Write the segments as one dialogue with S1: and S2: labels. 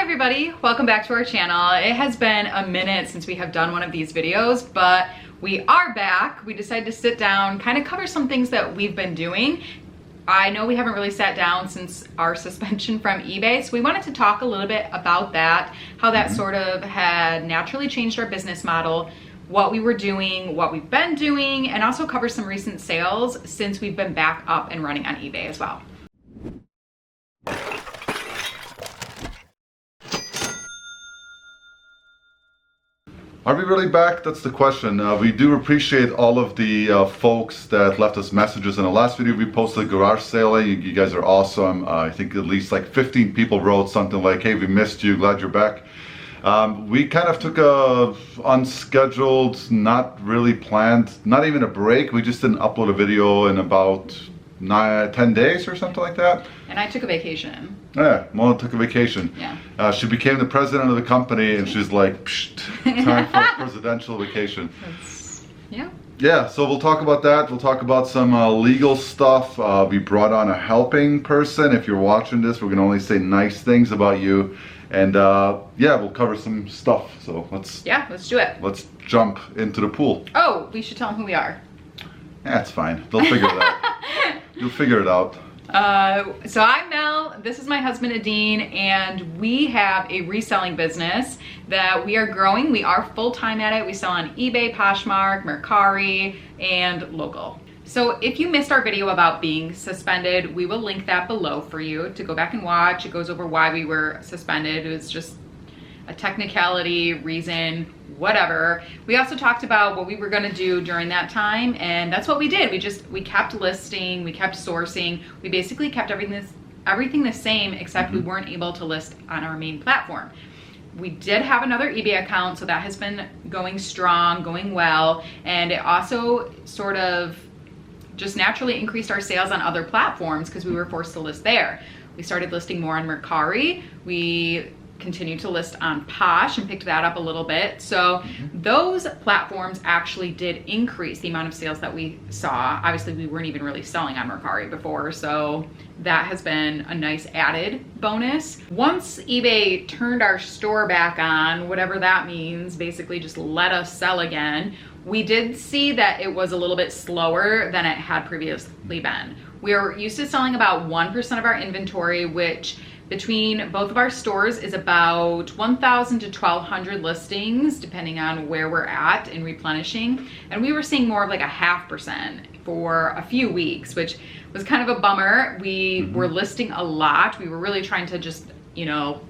S1: everybody, welcome back to our channel. It has been a minute since we have done one of these videos, but we are back. We decided to sit down, kind of cover some things that we've been doing. I know we haven't really sat down since our suspension from eBay, so we wanted to talk a little bit about that, how that sort of had naturally changed our business model, what we were doing, what we've been doing, and also cover some recent sales since we've been back up and running on eBay as well.
S2: Are we really back? That's the question. We do appreciate all of the folks that left us messages. In the last video we posted a garage sale. You guys are awesome. I think at least like 15 people wrote something like, hey, we missed you, glad you're back. We kind of took a unscheduled, not really planned, not even a break. We just didn't upload a video in about 10 days or something like that.
S1: And I took a vacation.
S2: Yeah, Mona took a vacation.
S1: Yeah.
S2: She became the president of the company, and she's like, psht, time for a presidential vacation.
S1: Yeah.
S2: Yeah, so we'll talk about that. We'll talk about some legal stuff. We brought on a helping person. If you're watching this, we're going to only say nice things about you. And yeah, we'll cover some stuff. So let's
S1: do it.
S2: Let's jump into the pool.
S1: Oh, we should tell them who we are.
S2: Yeah, it's fine. They'll figure it out. You'll figure it out.
S1: So I'm Mel, this is my husband Adine, and we have a reselling business that we are growing. We are full-time at it. We sell on eBay, Poshmark, Mercari, and local. So if you missed our video about being suspended, we will link that below for you to go back and watch. It goes over why we were suspended. It was just a technicality, reason, whatever. We also talked about what we were gonna do during that time, and that's what we did. We kept listing, we kept sourcing, we basically kept everything the same, except we weren't able to list on our main platform. We did have another eBay account, so that has been going strong, going well, and it also sort of just naturally increased our sales on other platforms because we were forced to list there. We started listing more on Mercari. We continued to list on Posh and picked that up a little bit. So those platforms actually did increase the amount of sales that we saw. Obviously, we weren't even really selling on Mercari before, so that has been a nice added bonus. Once eBay turned our store back on, whatever that means, basically just let us sell again, we did see that it was a little bit slower than it had previously been. We were used to selling about 1% of our inventory, which between both of our stores is about 1,000 to 1,200 listings, depending on where we're at in replenishing. And we were seeing more of like a 0.5% for a few weeks, which was kind of a bummer. We were listing a lot. We were really trying to just, you know,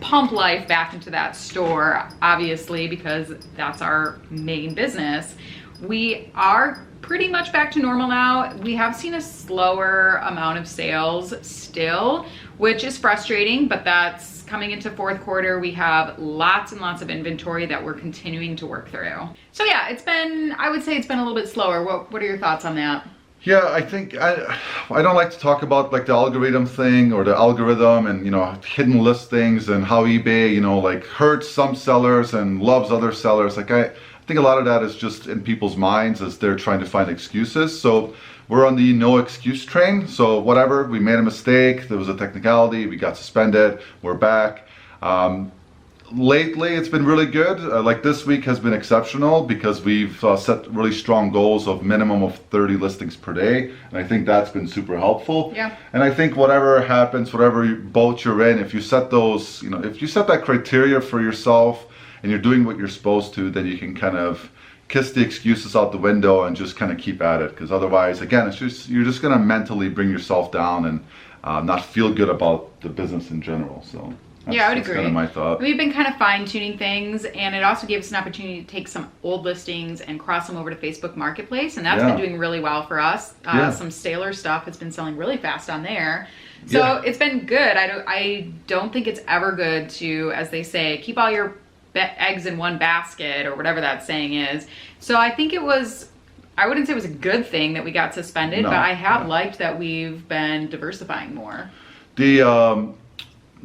S1: pump life back into that store, obviously, because that's our main business. We are pretty much back to normal now. We have seen a slower amount of sales still, which is frustrating, but that's coming into fourth quarter. We have lots and lots of inventory that we're continuing to work through. So yeah, I would say it's been a little bit slower. What are your thoughts on that?
S2: Yeah, I think I don't like to talk about like the algorithm thing or the algorithm and, you know, hidden listings and how eBay, you know, like hurts some sellers and loves other sellers. Like I think a lot of that is just in people's minds as they're trying to find excuses. So we're on the no excuse train. So whatever, we made a mistake, there was a technicality, we got suspended, we're back. Lately, it's been really good. Like this week has been exceptional because we've set really strong goals of minimum of 30 listings per day. And I think that's been super helpful.
S1: Yeah.
S2: And I think whatever happens, whatever boat you're in, if you set those, you know, if you set that criteria for yourself and you're doing what you're supposed to, then you can kind of kiss the excuses out the window and just kind of keep at it. Because otherwise, again, it's just, you're just going to mentally bring yourself down and not feel good about the business in general. So.
S1: Yeah, I would agree.
S2: That's kind of my thought.
S1: We've been kind of fine-tuning things, and it also gave us an opportunity to take some old listings and cross them over to Facebook Marketplace, and that's been doing really well for us. Some Staler stuff has been selling really fast on there. So it's been good. I don't think it's ever good to, as they say, keep all your eggs in one basket or whatever that saying is. So I think it was, I wouldn't say it was a good thing that we got suspended, but I have liked that we've been diversifying more.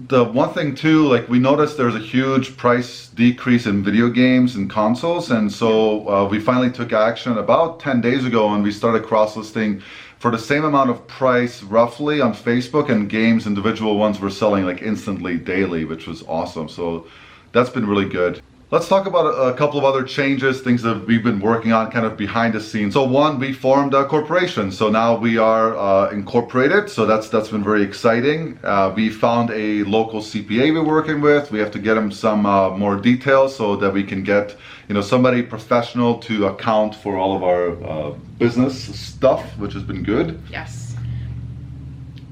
S2: The one thing too, like we noticed there's a huge price decrease in video games and consoles, and so we finally took action about 10 days ago and we started cross-listing for the same amount of price roughly on Facebook, and games, individual ones, were selling like instantly daily, which was awesome. So that's been really good. Let's talk about a couple of other changes, things that we've been working on kind of behind the scenes. So one, we formed a corporation. So now we are incorporated. So that's been very exciting. We found a local CPA we're working with. We have to get him some more details so that we can get, you know, somebody professional to account for all of our business stuff, which has been good.
S1: Yes.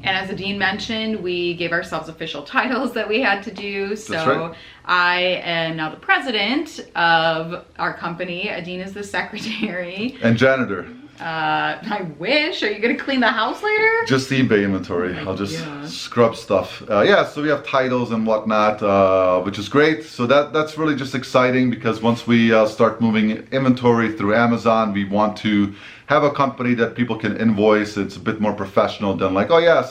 S1: And as Adine mentioned, we gave ourselves official titles that we had to do. So
S2: That's right.
S1: I am now the president of our company. Adine is the secretary.
S2: And janitor.
S1: I wish. Are you going to clean the house later?
S2: Just eBay inventory. I'll just
S1: Yeah.
S2: scrub stuff. Yeah, so we have titles and whatnot, which is great. So that's really just exciting, because once we start moving inventory through Amazon, we want to have a company that people can invoice. It's a bit more professional than like, oh yeah,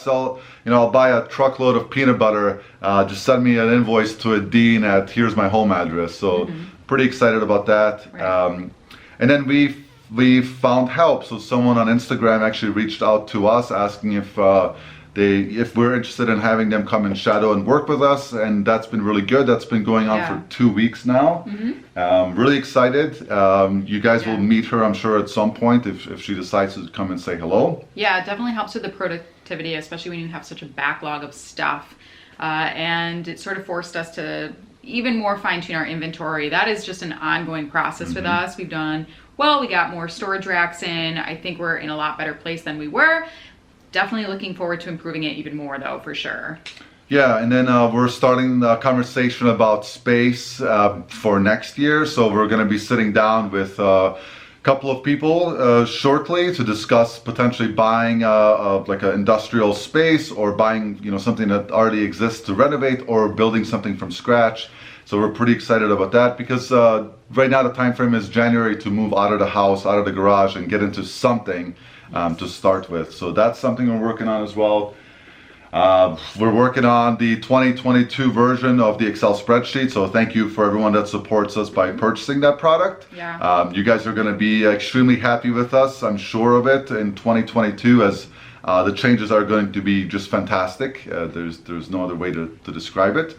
S2: I'll buy a truckload of peanut butter. Just send me an invoice to Adine at here's my home address. So pretty excited about that.
S1: Right.
S2: And then we found help. So someone on Instagram actually reached out to us asking if we're interested in having them come and shadow and work with us, and that's been really good. That's been going on for 2 weeks now. Really excited. You guys will meet her, I'm sure, at some point if she decides to come and say hello.
S1: Yeah, it definitely helps with the productivity, especially when you have such a backlog of stuff. And it sort of forced us to even more fine-tune our inventory. That is just an ongoing process with us. We got more storage racks in. I think we're in a lot better place than we were. Definitely looking forward to improving it even more, though, for sure.
S2: Yeah, and then we're starting a conversation about space for next year. So we're going to be sitting down with a couple of people shortly to discuss potentially buying like an industrial space, or buying, you know, something that already exists to renovate, or building something from scratch. So we're pretty excited about that, because right now the time frame is January to move out of the house, out of the garage, and get into something to start with. So that's something we're working on as well. We're working on the 2022 version of the Excel spreadsheet. So thank you for everyone that supports us by purchasing that product.
S1: Yeah.
S2: You guys are going to be extremely happy with us, I'm sure of it, in 2022, as the changes are going to be just fantastic. There's no other way to describe it.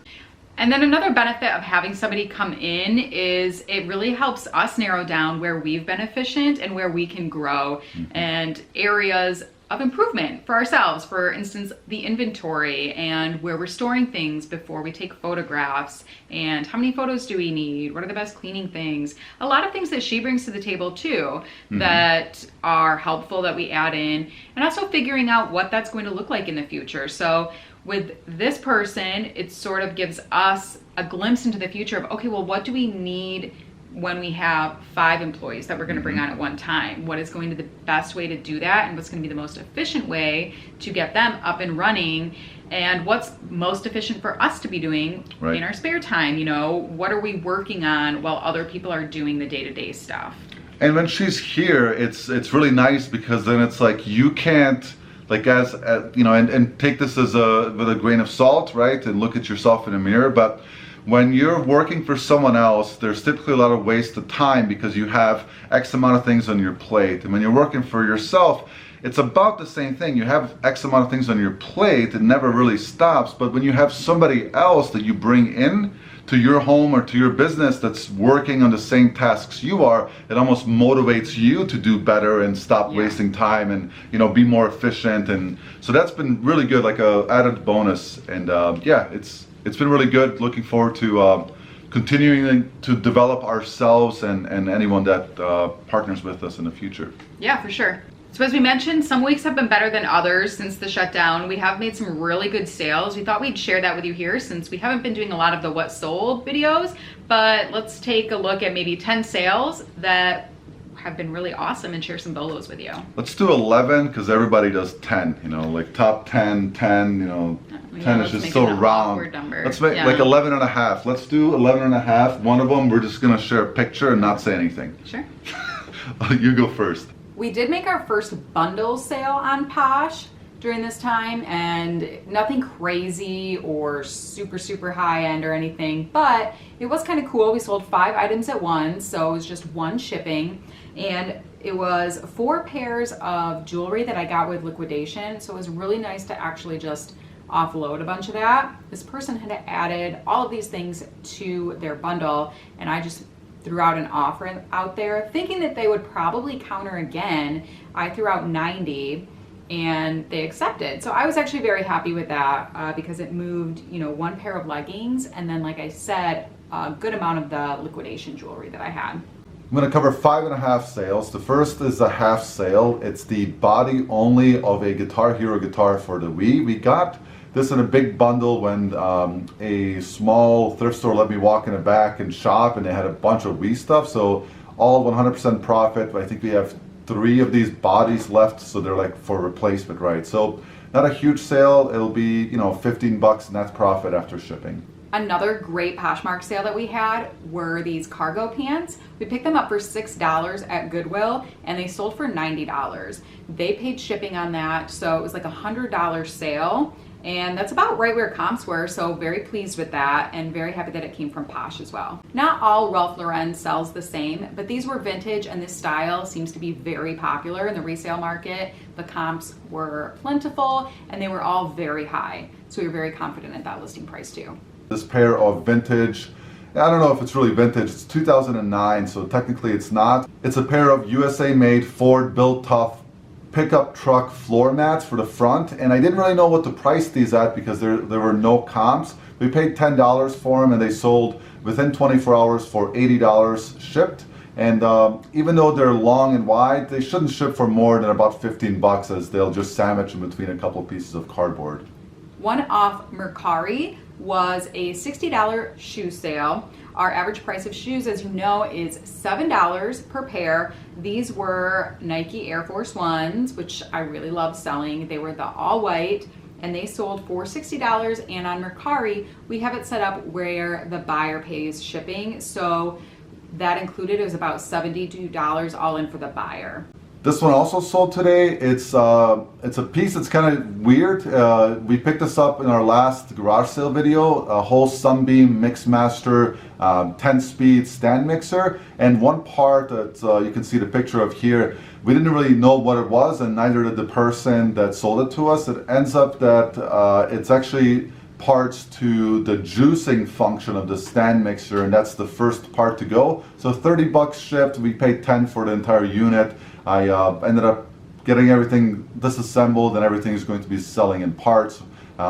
S1: And then another benefit of having somebody come in is it really helps us narrow down where we've been efficient and where we can grow, and areas of improvement for ourselves. For instance, the inventory and where we're storing things before we take photographs, and how many photos do we need? What are the best cleaning things? A lot of things that she brings to the table too that are helpful that we add in, and also figuring out what that's going to look like in the future. So with this person, it sort of gives us a glimpse into the future of, okay, well, what do we need when we have 5 employees that we're going to bring on at one time? What is going to be the best way to do that, and what's going to be the most efficient way to get them up and running, and what's most efficient for us to be doing in our spare time? You know, what are we working on while other people are doing the day-to-day stuff?
S2: And when she's here, it's really nice, because then it's like you can't, like, as you know, and take this as with a grain of salt, right? And look at yourself in the mirror. But when you're working for someone else, there's typically a lot of waste of time, because you have X amount of things on your plate. And when you're working for yourself, it's about the same thing. You have X amount of things on your plate. It never really stops. But when you have somebody else that you bring in to your home or to your business that's working on the same tasks you are, it almost motivates you to do better and stop wasting time, and, you know, be more efficient. And so that's been really good, like a added bonus. And yeah, it's been really good. Looking forward to continuing to develop ourselves and anyone that partners with us in the future.
S1: Yeah, for sure. So as we mentioned, some weeks have been better than others since the shutdown. We have made some really good sales. We thought we'd share that with you here, since we haven't been doing a lot of the what sold videos, but let's take a look at maybe 10 sales that have been really awesome and share some BOLOs with you.
S2: Let's do 11, because everybody does 10, you know, like top 10, you know, 10 is just so round. Let's make like 11 and a half. Let's do 11 and a half. One of them, we're just gonna share a picture and not say anything.
S1: Sure.
S2: You go first.
S1: We did make our first bundle sale on Posh during this time, and nothing crazy or super high end or anything, but it was kind of cool. We sold 5 items at once, so it was just one shipping, and It was 4 pairs of jewelry that I got with liquidation, so it was really nice to actually just offload a bunch of that. This person had added all of these things to their bundle, and I just threw out an offer out there thinking that they would probably counter again. I threw out 90 and they accepted. So I was actually very happy with that because it moved, 1 pair of leggings and then, like I said, a good amount of the liquidation jewelry that I had.
S2: I'm going to cover 5.5 sales. The first is a half sale. It's the body only of a Guitar Hero guitar for the Wii. We got this in a big bundle when a small thrift store let me walk in the back and shop, and they had a bunch of Wii stuff. So all 100% profit. I think we have 3 of these bodies left, so they're like for replacement, right? So not a huge sale. It'll be, $15, and that's profit after shipping.
S1: Another great Poshmark sale that we had were these cargo pants. We picked them up for $6 at Goodwill and they sold for $90. They paid shipping on that, so it was like a $100 sale. And that's about right where comps were, so very pleased with that and very happy that it came from Posh as well. Not all Ralph Lauren sells the same, but these were vintage and this style seems to be very popular in the resale market. The comps were plentiful and they were all very high, so we were very confident at that listing price too.
S2: This pair of vintage, I don't know if it's really vintage, it's 2009, so technically it's not. It's a pair of USA made Ford built tough pickup truck floor mats for the front, and I didn't really know what to price these at because there were no comps. We paid $10 for them and they sold within 24 hours for $80 shipped. And even though they're long and wide, they shouldn't ship for more than about $15 as they'll just sandwich in between a couple pieces of cardboard.
S1: One off Mercari was a $60 shoe sale. Our average price of shoes, as you know, is $7 per pair. These were Nike Air Force Ones, which I really love selling. They were the all white and they sold for $60. And on Mercari, we have it set up where the buyer pays shipping. So that included, it was about $72 all in for the buyer.
S2: This one also sold today. It's a piece that's kind of weird. We picked this up in our last garage sale video, a whole Sunbeam Mixmaster 10-speed stand mixer, and one part that you can see the picture of here, we didn't really know what it was, and neither did the person that sold it to us. It ends up that it's actually parts to the juicing function of the stand mixer, and that's the first part to go. So $30 shipped. We paid $10 for the entire unit. I ended up getting everything disassembled and everything is going to be selling in parts,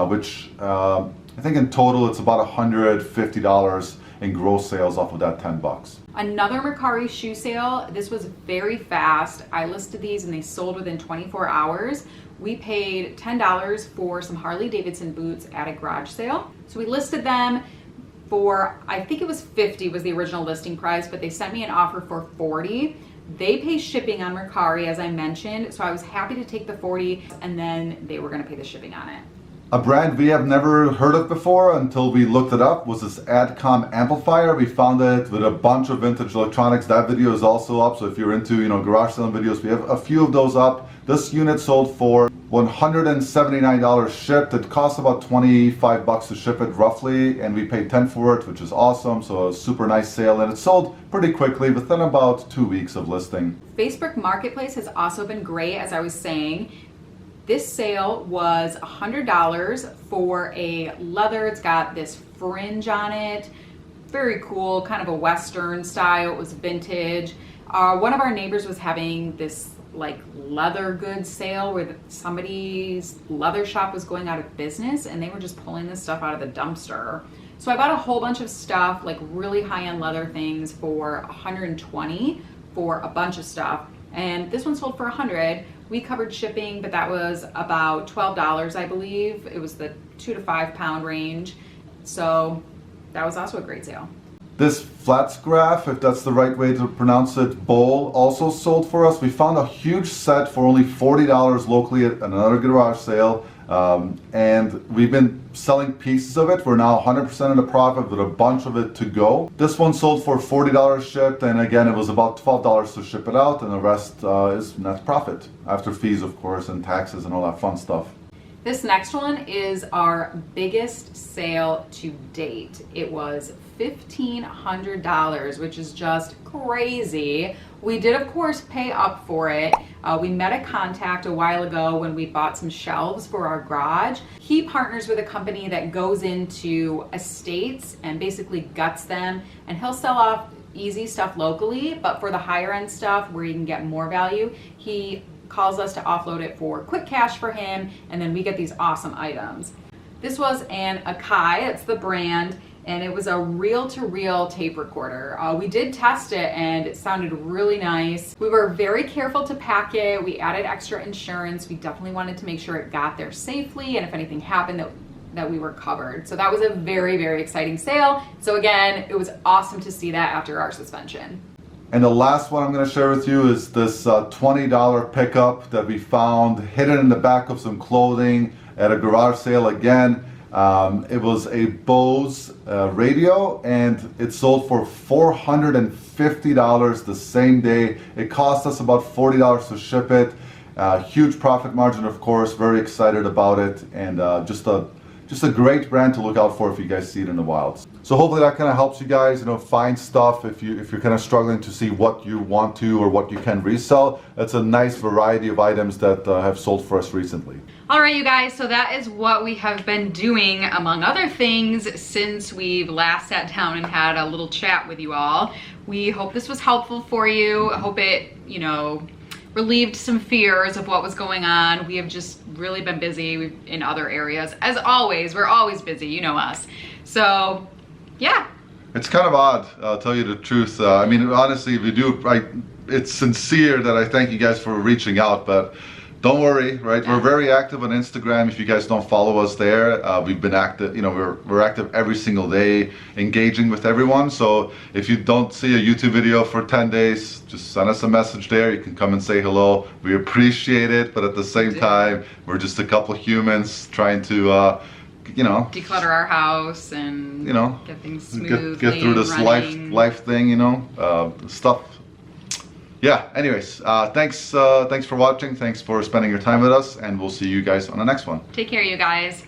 S2: which I think in total it's about $150 in gross sales off of that $10.
S1: Another Mercari shoe sale. This was very fast. I listed these and they sold within 24 hours. We paid $10 for some Harley Davidson boots at a garage sale. So we listed them for, I think it was $50 was the original listing price, but they sent me an offer for $40. They pay shipping on Mercari, as I mentioned, so I was happy to take the $40 and then they were going to pay the shipping on it.
S2: A brand we have never heard of before until we looked it up was this Adcom amplifier. We found it with a bunch of vintage electronics. That video is also up, so if you're into garage selling videos, we have a few of those up. This unit sold for $179 shipped. It cost about $25 to ship it roughly, and we paid $10 for it, which is awesome. So a super nice sale, and it sold pretty quickly within about 2 weeks of listing.
S1: Facebook Marketplace has also been great, as I was saying. This sale was $100 for a leather. It's got this fringe on it. Very cool, kind of a Western style. It was vintage. One of our neighbors was having this like leather goods sale where somebody's leather shop was going out of business and they were just pulling this stuff out of the dumpster. So I bought a whole bunch of stuff, like really high-end leather things for $120 for a bunch of stuff. And this one sold for $100. We covered shipping, but that was about $12, I believe. It was the 2 to 5 pound range. So that was also a great sale.
S2: This Flatsgraph, if that's the right way to pronounce it, bowl also sold for us. We found a huge set for only $40 locally at another garage sale. And we've been selling pieces of it. We're now 100% of the profit with a bunch of it to go. This one sold for $40 shipped, and again, it was about $12 to ship it out, and the rest is net profit after fees, of course, and taxes and all that fun stuff.
S1: This next one is our biggest sale to date. It was $1,500, which is just crazy. We did, of course, pay up for it. We met a contact a while ago when we bought some shelves for our garage. He partners with a company that goes into estates and basically guts them, and he'll sell off easy stuff locally, but for the higher end stuff where you can get more value, he calls us to offload it for quick cash for him, and then we get these awesome items. This was an Akai, it's the brand, and it was a reel-to-reel tape recorder. We did test it and it sounded really nice. We were very careful to pack it. We added extra insurance. We definitely wanted to make sure it got there safely, and if anything happened that we were covered. So that was a very, very exciting sale. So again, it was awesome to see that after our suspension.
S2: And the last one I'm going to share with you is this $20 pickup that we found hidden in the back of some clothing at a garage sale again. It was a Bose radio, and it sold for $450 the same day. It cost us about $40 to ship it. Huge profit margin, of course. Very excited about it, and just a great brand to look out for if you guys see it in the wilds. So hopefully that kind of helps you guys, find stuff if you're kind of struggling to see what you want to or what you can resell. That's a nice variety of items that have sold for us recently.
S1: All right, you guys, so that is what we have been doing, among other things, since we've last sat down and had a little chat with you all. We hope this was helpful for you. I hope it, relieved some fears of what was going on. We have just really been busy in other areas. As always, we're always busy, you know us. So, yeah.
S2: It's kind of odd, I'll tell you the truth. Honestly, if you do, it's sincere that I thank you guys for reaching out, but don't worry, right? Yeah. We're very active on Instagram. If you guys don't follow us there, we've been active, we're active every single day, engaging with everyone. So if you don't see a YouTube video for 10 days, just send us a message there. You can come and say hello. We appreciate it, but at the same time, we're just a couple humans trying to,
S1: declutter our house and get things smooth,
S2: get through this life thing, stuff. Yeah, anyways, thanks for watching. Thanks for spending your time with us, and we'll see you guys on the next one.
S1: Take care, you guys.